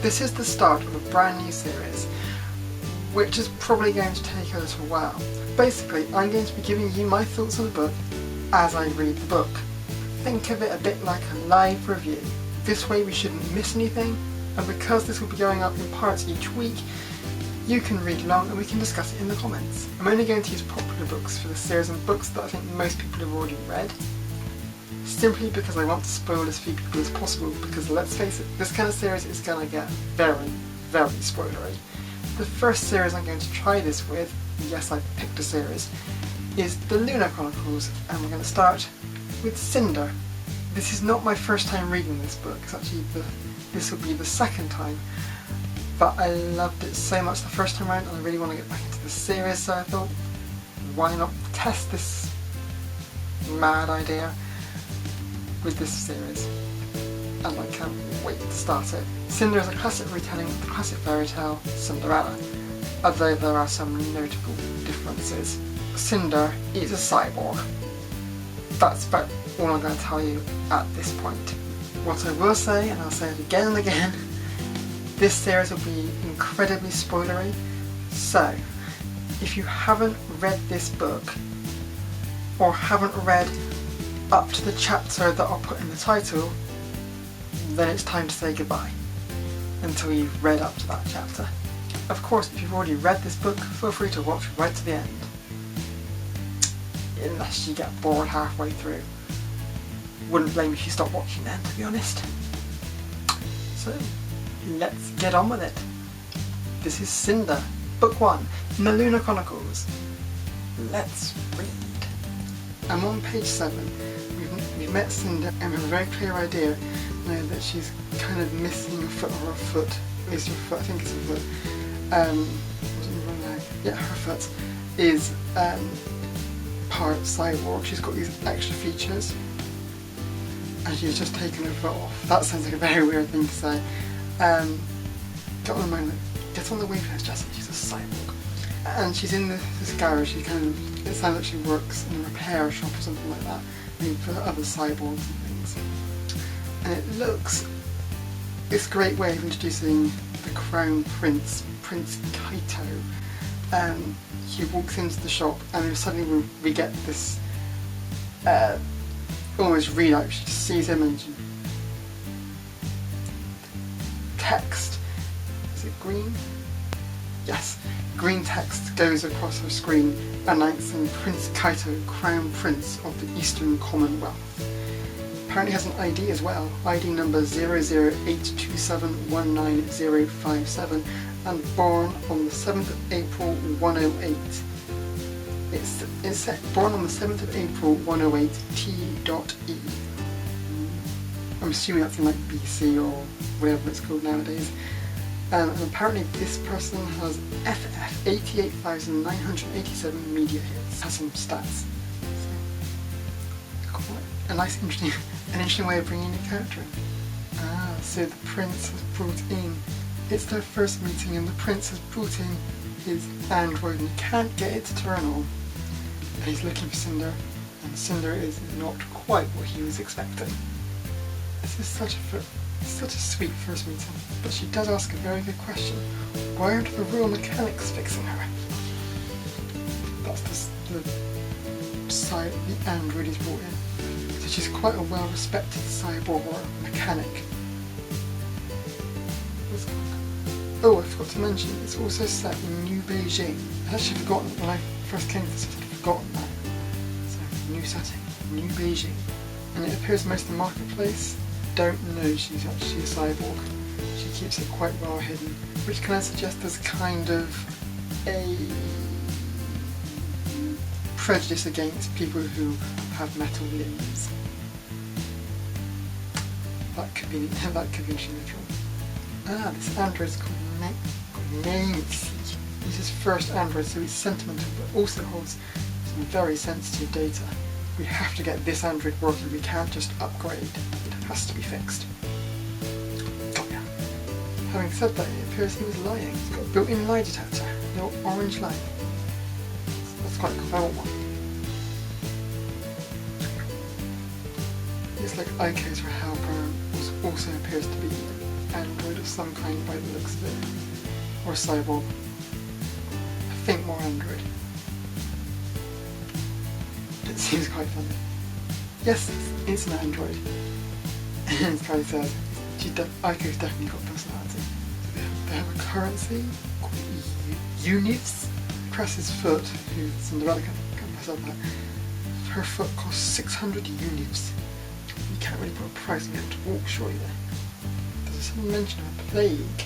This is the start of a brand new series, which is probably going to take a little while. Basically, I'm going to be giving you my thoughts on the book as I read the book. Think of it a bit like a live review. This way we shouldn't miss anything, and because this will be going up in parts each week, you can read along and we can discuss it in the comments. I'm only going to use popular books for this series and books that I think most people have already read, simply because I want to spoil as few people as possible, because let's face it, this kind of series is going to get very, very spoilery. The first series I'm going to try this with, yes I've picked a series, is the Lunar Chronicles, and we're going to start with Cinder. This is not my first time reading this book, it's actually this will be the second time, but I loved it so much the first time around and I really want to get back into the series, so I thought, why not test this mad idea with this series, and I can't wait to start it. Cinder is a classic retelling of the classic fairy tale Cinderella, although there are some notable differences. Cinder is a cyborg. That's about all I'm going to tell you at this point. What I will say, and I'll say it again and again, this series will be incredibly spoilery, so if you haven't read this book, or haven't read up to the chapter that I'll put in the title, then it's time to say goodbye until you've read up to that chapter. Of course, if you've already read this book, feel free to watch right to the end, unless you get bored halfway through. Wouldn't blame if you stopped watching then, to be honest. So let's get on with it. This is Cinder, Book 1, in the Lunar Chronicles. Let's read. I'm on page 7. We've met Cinder and we have a very clear idea now that she's kind of missing a foot, or a foot. At least her foot, I think it's a foot. Wasn't wrong there. Yeah, her foot is part cyborg. She's got these extra features and she's just taken her foot off. That sounds like a very weird thing to say. Get on the moment. Get on the wave house, Jessie. She's a cyborg. And she's in this garage. She kind of, it sounds like she works in a repair shop or something like that, maybe for other cyborgs and things. And it looks, it's a great way of introducing the Crown Prince, Prince Kaito. He walks into the shop and suddenly we get this almost readout. She just sees him and text, is it green? Yes, green text goes across her screen announcing Prince Kaito, Crown Prince of the Eastern Commonwealth. Apparently has an ID as well, ID number 00827190057, and born on the 7th of April 108. It's born on the 7th of April 108 T.E. I'm assuming that's in like BC or whatever it's called nowadays. And apparently this person has FF 88,987 media hits. Has some stats. So, quite a nice, interesting way of bringing a character in. Ah, so the prince has brought in. It's their first meeting and the prince has brought in his android and he can't get it to turn on. And he's looking for Cinder, and Cinder is not quite what he was expecting. This is such a sweet first meeting, but she does ask a very good question. Why aren't the real mechanics fixing her? That's the side the android is brought in. So she's quite a well-respected cyborg or mechanic. Oh, I forgot to mention, it's also set in New Beijing. I had actually forgotten when I first came to this, I'd forgotten that. So, new setting, New Beijing. And it appears most in the marketplace. Don't know she's actually a cyborg. She keeps it quite well hidden, which kind of suggests there's kind of a prejudice against people who have metal limbs. That could be interesting. Ah, this android is called Nancy. He's his first android, so he's sentimental, but also holds some very sensitive data. We have to get this android working, we can't just upgrade. It has to be fixed. Got ya. Having said that, it appears he was lying. He's got a built-in lie detector, a little orange light. That's quite cool, I want one. It's like Ike's for Hellburn also appears to be android of some kind by the looks of it. Or a cyborg. I think more android. It seems quite funny. Yes, it's an android. And it kind of says, Aiko's definitely got personality. They have a currency called units. Cress's foot, who Cinderella can mess up that, her foot costs 600 units. You can't really put a price on it to walk, surely there. There's some mention of a plague.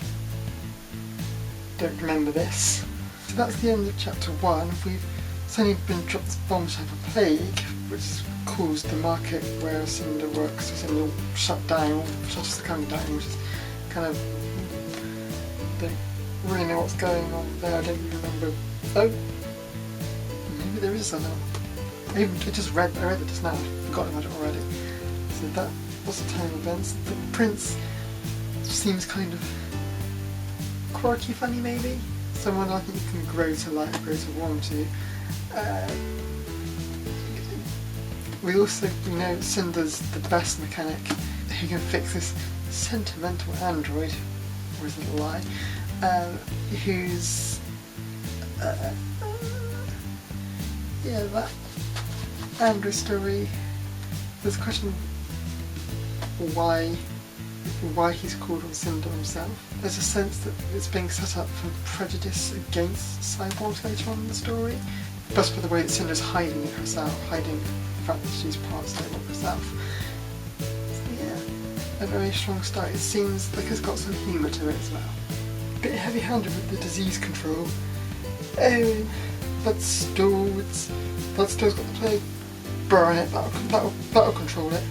Don't remember this. So that's the end of chapter 1. We've suddenly been dropped this bombshell of a plague, which caused the market where Cinder works to suddenly shut down, all the shutters are coming down, which is kind of, don't really know what's going on there. I don't even remember. Oh, maybe there is something. I read it just now, I forgot about it already. So that was the time of events. The prince seems kind of quirky, funny maybe. Someone I think you can grow to like, grow to warm to. We know Cinder's the best mechanic who can fix this sentimental android, or is it a lie, who's yeah, that android story. There's a question of why he's called on Cinder himself. There's a sense that it's being set up for prejudice against cyborgs later on in the story, just for the way that Cinder's hiding it herself, hiding the fact that she's part cyborg herself. So yeah, a very strong start. It seems like it's got some humour to it as well. A bit heavy-handed with the disease control. Bloodstone's got the plague. Burn it, that'll control it.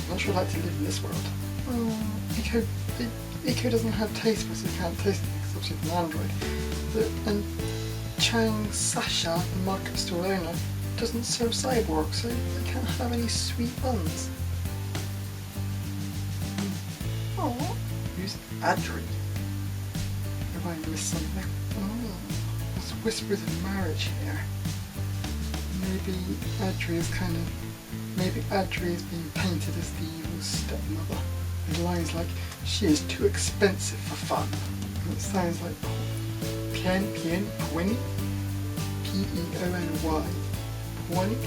I'm not sure I'd like to live in this world. Iko doesn't have taste buds, so he can't taste it because obviously it's an android. And Chang Sasha, the market store owner, doesn't serve cyborgs, so they can't have any sweet buns. Oh, who's Adri? Have I missed something? Oh, there's whispers of marriage here. Maybe Adri is being painted as the evil stepmother. With lines like, she is too expensive for fun. And it sounds like Pueny? P-E-O-N-Y. Pueny?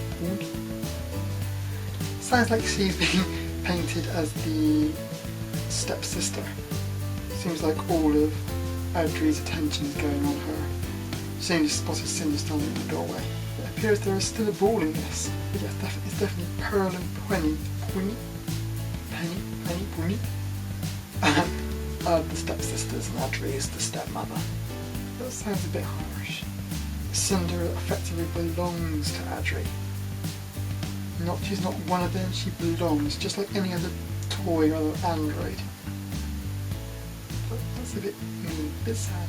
Sounds like she's being painted as the stepsister. Seems like all of Adri's attention is going on her. She only spotted Cinder standing in the doorway. It appears there is still a ball in this. But yes, it's definitely Pearl and Pueny. Pueny? Are the stepsisters and Adri is the stepmother. That sounds a bit harsh. Cinder effectively belongs to Adri. She's not one of them, she belongs, just like any other toy or other android. But that's a bit mean, a bit sad.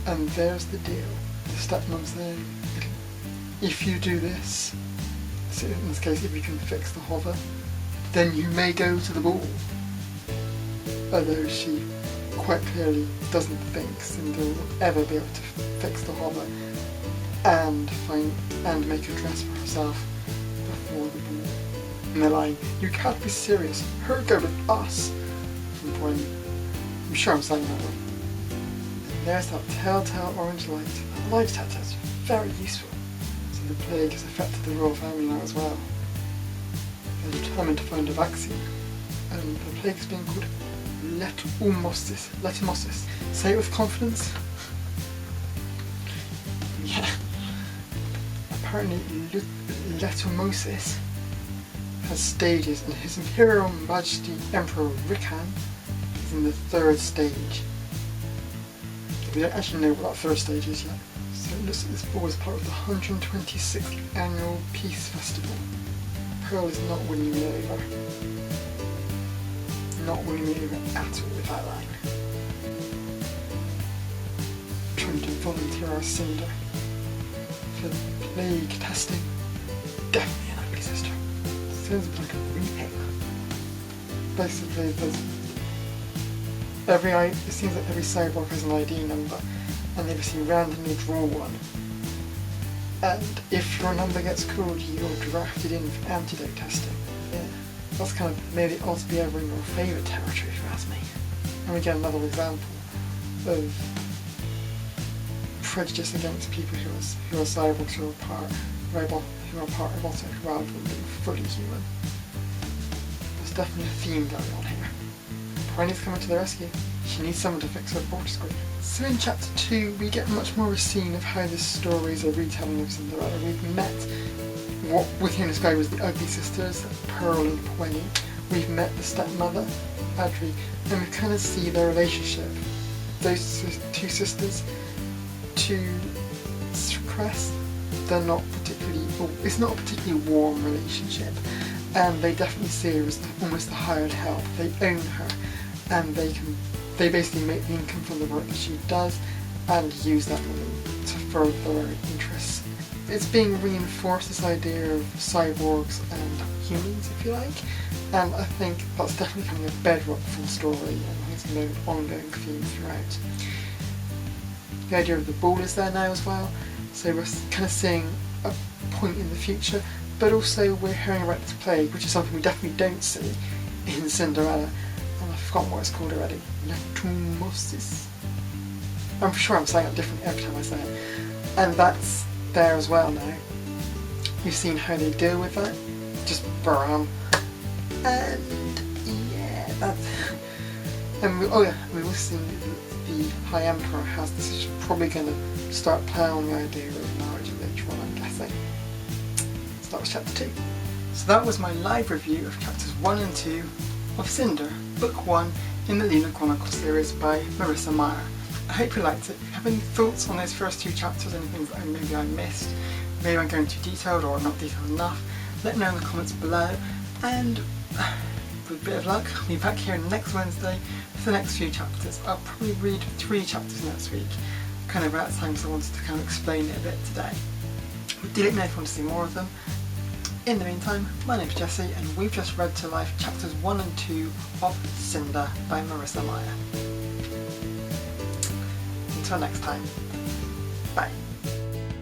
And there's the deal. The stepmom saying, if you do this, so in this case if you can fix the hover, then you may go to the ball. Although she quite clearly doesn't think Cinder will ever be able to fix the hover and make a dress for herself before the ball. And they're like, you can't be serious, her go with us. From Pueny. I'm sure I'm saying that wrong. And there's that telltale orange light. That light detector is very useful. So the plague has affected the royal family now as well. They're determined to find a vaccine. And the plague is being called Letumosis. Say it with confidence. Yeah. Apparently Letumosis has stages, and His Imperial Majesty Emperor Rickan is in the 3rd stage. We don't actually know what that 3rd stage is yet. So it looks like this ball is part of the 126th annual Peace Festival. Pearl is not winning me over. Not winning me over at all with that line. Trying to volunteer our Cinder for plague testing. Definitely an ugly sister. Sounds like a reaping. Basically, it seems like every cyborg has an ID number, and they basically randomly draw one. And if your number gets called, you're drafted in for antidote testing. Yeah. that's kind of made it also be over in your favourite territory, if you ask me. And we get another example of prejudice against people who are cyborgs, who are part of also rather than being fully human. There's definitely a theme going on here. Bryony's coming to the rescue. She needs someone to fix her border screen. So in chapter 2 we get much more of a scene of how this story is a retelling of Cinderella. We've met what we can describe as the ugly sisters, Pearl and Bryony. We've met the stepmother, Audrey, and we kind of see their relationship, those two sisters, to Cress. They're not particularly, it's not a particularly warm relationship, and they definitely see her as almost the hired help. They own her, and they basically make the income from the work that she does and use that money to further their interests. It's being reinforced, this idea of cyborgs and humans, if you like, and I think that's definitely becoming a bedrock for the story, and I think it's going to be an ongoing theme throughout. The idea of the ball is there now as well, so we're kind of seeing a point in the future, but also we're hearing about this plague, which is something we definitely don't see in Cinderella, and I've forgotten what it's called already. Letumosis. I'm sure I'm saying it differently every time I say it, and that's there as well now. You've seen how they deal with that, just bam, and yeah, that's. And we've also seen the High Emperor has this, is probably going to start playing on the idea of marriage later on, I'm guessing. So that was chapter 2. So that was my live review of chapters 1 and 2 of Cinder, book 1 in the Lunar Chronicles series by Marissa Meyer. I hope you liked it. If you have any thoughts on those first 2 chapters, anything that maybe I missed, maybe I'm going too detailed or not detailed enough, let me know in the comments below, and with a bit of luck I'll be back here next Wednesday for the next few chapters. I'll probably read 3 chapters next week, kind of out of time, so I wanted to kind of explain it a bit today. But do let me know if you want to see more of them. In the meantime, my name's Jessie, and we've just read to life chapters 1 and 2 of Cinder by Marissa Meyer. Until next time, bye.